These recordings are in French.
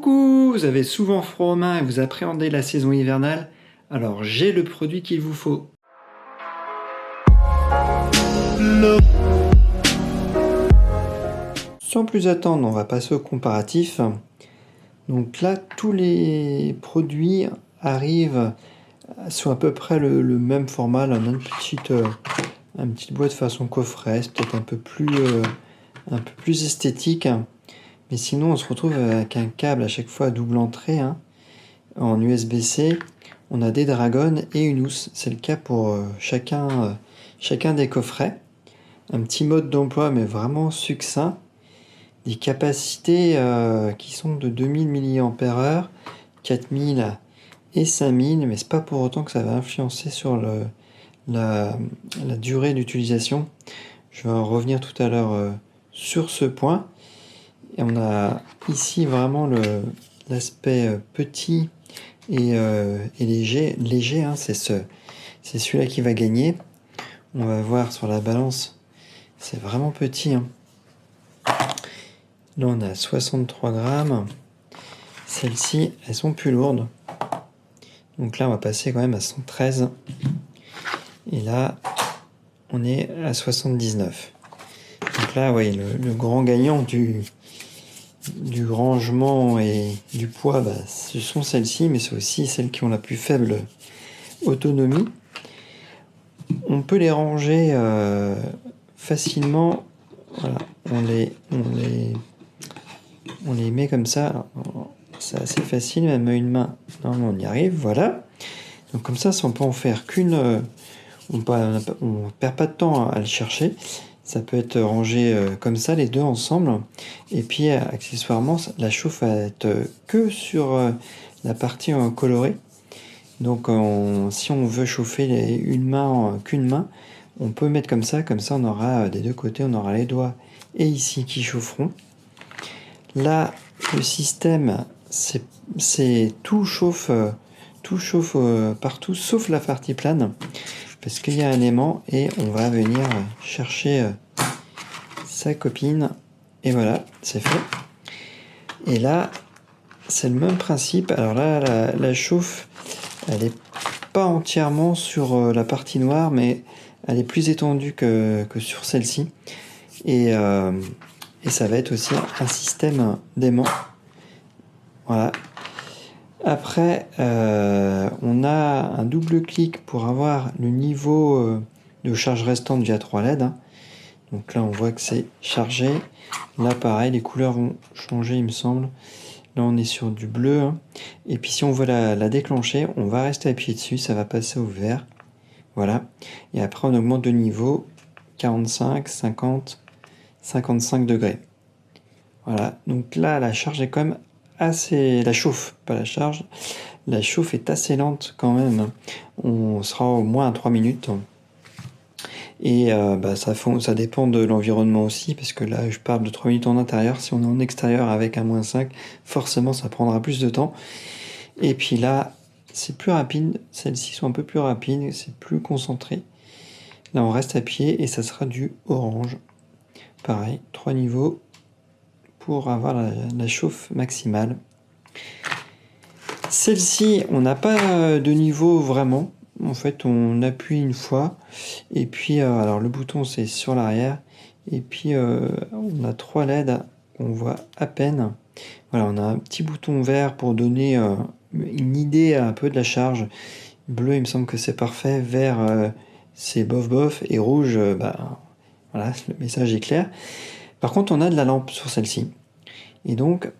Coucou, vous avez souvent froid aux mains et vous appréhendez la saison hivernale? Alors j'ai le produit qu'il vous faut. Sans plus attendre, on va passer au comparatif. Donc là, tous les produits arrivent sur à peu près le même format. Là, on a une petite boîte façon coffret, c'est peut-être un peu plus esthétique. Mais sinon, on se retrouve avec un câble à chaque fois à double entrée, en USB-C. On a des dragons et une housse. C'est le cas pour chacun des coffrets. Un petit mode d'emploi, mais vraiment succinct. Des capacités qui sont de 2000 mAh, 4000 et 5000, mais c'est pas pour autant que ça va influencer sur la durée d'utilisation. Je vais en revenir tout à l'heure sur ce point. Et on a ici vraiment l'aspect petit et léger. C'est celui-là qui va gagner. On va voir sur la balance, c'est vraiment petit. Là, on a 63 grammes. Celles-ci, elles sont plus lourdes. Donc là, on va passer quand même à 113. Et là, on est à 79. Donc là, oui, le grand gagnant du rangement et du poids, ce sont celles-ci, mais c'est aussi celles qui ont la plus faible autonomie. On peut les ranger facilement. Voilà, on les met comme ça. Alors, c'est assez facile, même à une main. Normalement, on y arrive. Voilà. Donc comme ça on peut en faire qu'une. On perd pas de temps à le chercher. Ça peut être rangé comme ça, les deux ensemble. Et puis, accessoirement, la chauffe va être que sur la partie colorée. Donc, si on veut chauffer qu'une main, on peut mettre comme ça on aura des deux côtés, on aura les doigts et ici qui chaufferont. Là, le système, c'est tout chauffe partout, sauf la partie plane, parce qu'il y a un aimant et on va venir chercher sa copine. Et voilà, c'est fait. Et là, c'est le même principe. Alors là, la chauffe, elle est pas entièrement sur la partie noire, mais elle est plus étendue que sur celle-ci. Et ça va être aussi un système d'aimant. Voilà. Après, on a un double clic pour avoir le niveau de charge restante via 3 LED. Donc là, on voit que c'est chargé. Là, pareil, les couleurs vont changer, il me semble. Là, on est sur du bleu. Et puis, si on veut la déclencher, on va rester appuyé dessus. Ça va passer au vert. Voilà. Et après, on augmente de niveau 45, 50, 55 degrés. Voilà. Donc là, la charge est quand même assez... La chauffe, pas la charge. La chauffe est assez lente quand même. On sera au moins à 3 minutes. Et ça dépend de l'environnement aussi, parce que là, je parle de 3 minutes en intérieur. Si on est en extérieur avec un -5, forcément, ça prendra plus de temps. Et puis là, c'est plus rapide. Celles-ci sont un peu plus rapides, c'est plus concentré. Là, on reste appuyé et ça sera du orange. Pareil, 3 niveaux pour avoir la chauffe maximale. Celle-ci, on n'a pas de niveau vraiment. En fait, on appuie une fois et puis alors le bouton c'est sur l'arrière et puis on a 3 LED qu'on voit à peine. Voilà, on a un petit bouton vert pour donner une idée un peu de la charge. Bleu, il me semble que c'est parfait. Vert, c'est bof bof et rouge, voilà, le message est clair. Par contre, on a de la lampe sur celle-ci et donc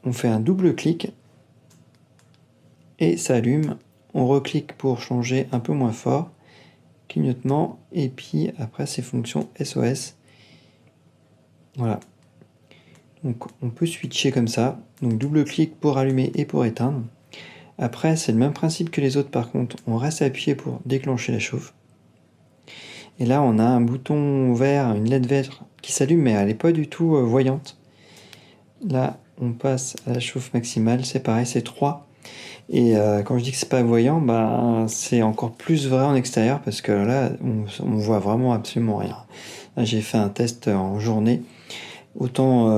on fait un double clic et ça allume. On reclique pour changer un peu moins fort, clignotement, et puis après c'est fonction SOS. Voilà. Donc on peut switcher comme ça. Donc double clic pour allumer et pour éteindre. Après c'est le même principe que les autres, par contre on reste appuyé pour déclencher la chauffe. Et là on a un bouton vert, une LED verte qui s'allume, mais elle n'est pas du tout voyante. Là on passe à la chauffe maximale, c'est pareil, c'est 3. Et quand je dis que c'est pas voyant, c'est encore plus vrai en extérieur, parce que là on voit vraiment absolument rien. Là, j'ai fait un test en journée. Autant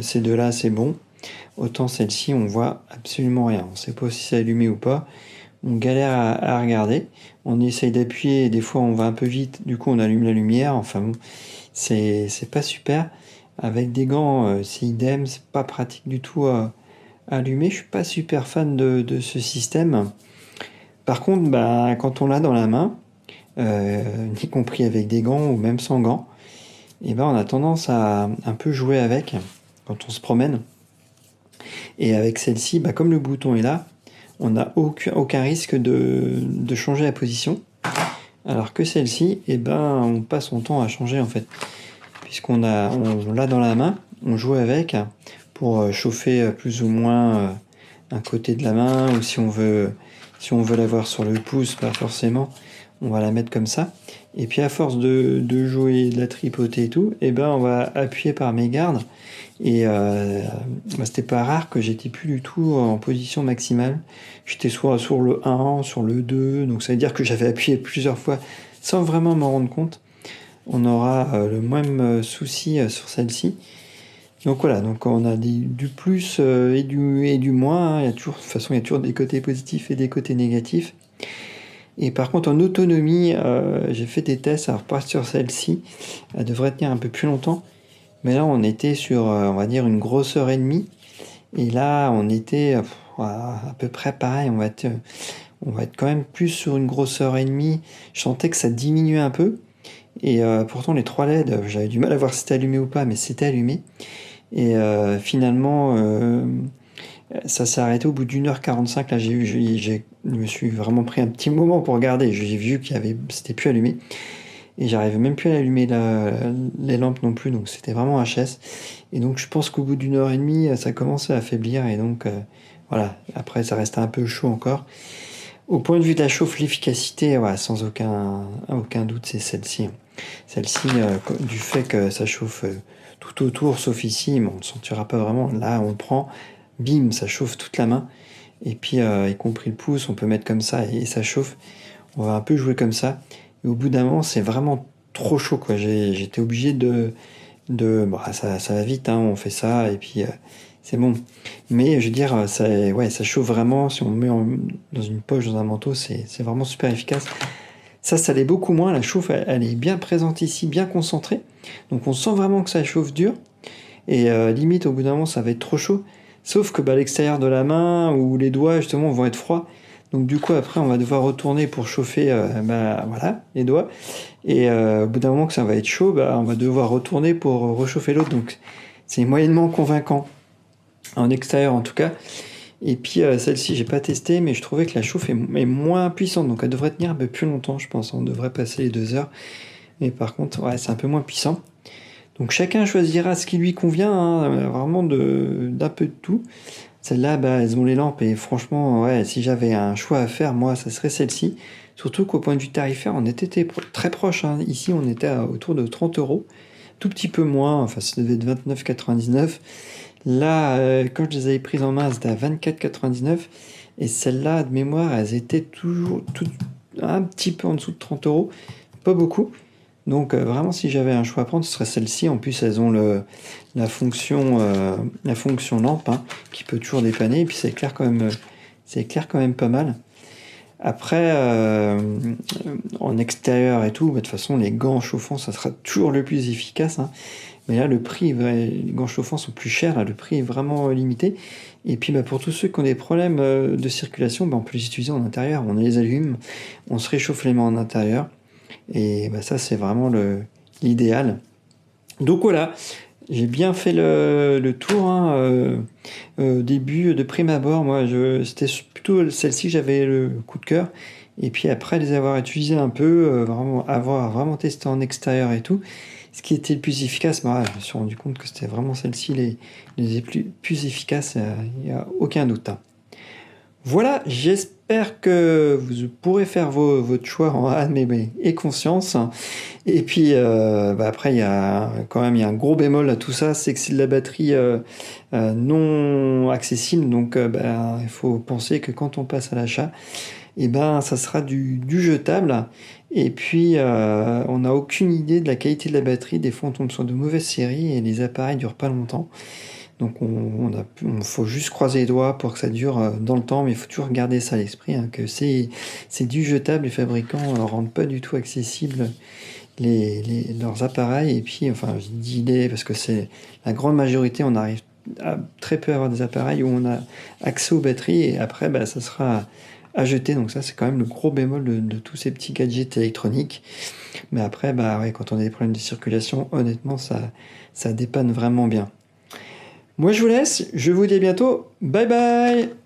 ces deux-là c'est bon, autant celle-ci, on voit absolument rien. On ne sait pas si c'est allumé ou pas. On galère à regarder. On essaye d'appuyer, des fois on va un peu vite, du coup on allume la lumière. Enfin bon, c'est pas super. Avec des gants, c'est idem, c'est pas pratique du tout à allumer. Je suis pas super fan de ce système. Par contre, bah, quand on l'a dans la main, y compris avec des gants ou même sans gants, et ben on a tendance à un peu jouer avec quand on se promène. Et avec celle-ci, bah, comme le bouton est là, on n'a aucun risque de changer la position. Alors que celle-ci, et ben on passe son temps à changer en fait. Puisqu'on l'a dans la main, on joue avec pour chauffer plus ou moins un côté de la main, ou si on veut l'avoir sur le pouce, pas forcément, on va la mettre comme ça. Et puis à force de jouer, de la tripoter et tout, et ben on va appuyer par mégarde. Et c'était pas rare que j'étais plus du tout en position maximale. J'étais soit sur le 1, sur le 2, donc ça veut dire que j'avais appuyé plusieurs fois sans vraiment m'en rendre compte. On aura le même souci sur celle-ci. Donc voilà, donc on a du plus et du moins. Hein. De toute façon, il y a toujours des côtés positifs et des côtés négatifs. Et par contre, en autonomie, j'ai fait des tests, alors pas sur celle-ci. Elle devrait tenir un peu plus longtemps. Mais là, on était sur, on va dire, une grosse heure et demie. Et là, on était à peu près pareil. On va être quand même plus sur une grosse heure et demie. Je sentais que ça diminuait un peu. Et pourtant, les 3 LED, j'avais du mal à voir si c'était allumé ou pas, mais c'était allumé. Et finalement, ça s'est arrêté au bout d'1h45. Là, je me suis vraiment pris un petit moment pour regarder. J'ai vu c'était plus allumé. Et j'arrivais même plus à allumer les lampes non plus, donc c'était vraiment HS. Et donc je pense qu'au bout d'une heure et demie, ça commençait à affaiblir, et donc voilà, après ça restait un peu chaud encore. Au point de vue de la chauffe, l'efficacité, ouais, sans aucun doute, c'est celle-ci. Celle-ci, du fait que ça chauffe tout autour, sauf ici, mais on ne sentira pas vraiment. Là, on prend, bim, ça chauffe toute la main. Et puis, y compris le pouce, on peut mettre comme ça et ça chauffe. On va un peu jouer comme ça. Et au bout d'un moment, c'est vraiment trop chaud, quoi. J'étais obligé bah, ça va vite, hein, on fait ça, et puis c'est bon. Mais je veux dire, ça chauffe vraiment. Si on le met dans une poche, dans un manteau, c'est vraiment super efficace. Ça l'est beaucoup moins. La chauffe, elle est bien présente ici, bien concentrée. Donc on sent vraiment que ça chauffe dur. Et limite, au bout d'un moment, ça va être trop chaud. Sauf que l'extérieur de la main ou les doigts, justement, vont être froids. Donc du coup, après, on va devoir retourner pour chauffer voilà, les doigts. Et au bout d'un moment que ça va être chaud, on va devoir retourner pour réchauffer l'autre. Donc c'est moyennement convaincant, en extérieur en tout cas. Et puis celle-ci, j'ai pas testé, mais je trouvais que la chauffe est moins puissante. Donc elle devrait tenir un peu plus longtemps, je pense. On devrait passer les 2 heures. Mais par contre, ouais, c'est un peu moins puissant. Donc chacun choisira ce qui lui convient, hein, vraiment d'un peu de tout. Celles-là, elles ont les lampes, et franchement, ouais, si j'avais un choix à faire, moi, ça serait celle-ci. Surtout qu'au point de vue tarifaire, on était très proche. Hein. Ici, on était autour de 30 €, tout petit peu moins, enfin, ça devait être 29,99. Là, quand je les avais prises en main, c'était à 24,99. Et celles-là, de mémoire, elles étaient toujours un petit peu en dessous de 30 €, pas beaucoup. Donc vraiment, si j'avais un choix à prendre, ce serait celle-ci. En plus, elles ont la fonction lampe, hein, qui peut toujours dépanner. Et puis ça éclaire quand même pas mal. Après, en extérieur et tout, de toute façon, les gants chauffants, ça sera toujours le plus efficace. Hein. Mais là, le prix, les gants chauffants sont plus chers. Là, le prix est vraiment limité. Et puis pour tous ceux qui ont des problèmes de circulation, on peut les utiliser en intérieur. On les allume, on se réchauffe les mains en intérieur. Et ça, c'est vraiment l'idéal. Donc voilà, j'ai bien fait le tour. Hein, au début, de prime abord, moi, c'était plutôt celle-ci que j'avais le coup de cœur. Et puis après les avoir utilisées un peu, avoir vraiment testé en extérieur et tout, ce qui était le plus efficace, je me suis rendu compte que c'était vraiment celle-ci les plus efficaces, il n'y a aucun doute. Hein. Voilà, j'espère que vous pourrez faire votre choix en âme et conscience. Et puis après, il y a un gros bémol à tout ça, c'est que c'est de la batterie non accessible. Donc il faut penser que quand on passe à l'achat, ça sera du jetable. Et puis on n'a aucune idée de la qualité de la batterie. Des fois, on tombe sur de mauvaises séries et les appareils durent pas longtemps. Donc faut juste croiser les doigts pour que ça dure dans le temps, mais il faut toujours garder ça à l'esprit, hein, que c'est du jetable. Les fabricants ne rendent pas du tout accessibles leurs appareils. Et puis, enfin, je dis parce que c'est la grande majorité, on arrive à très peu avoir des appareils où on a accès aux batteries, et après, ça sera à jeter. Donc ça, c'est quand même le gros bémol de tous ces petits gadgets électroniques. Mais après, ouais, quand on a des problèmes de circulation, honnêtement, ça dépanne vraiment bien. Moi, je vous laisse. Je vous dis à bientôt. Bye bye!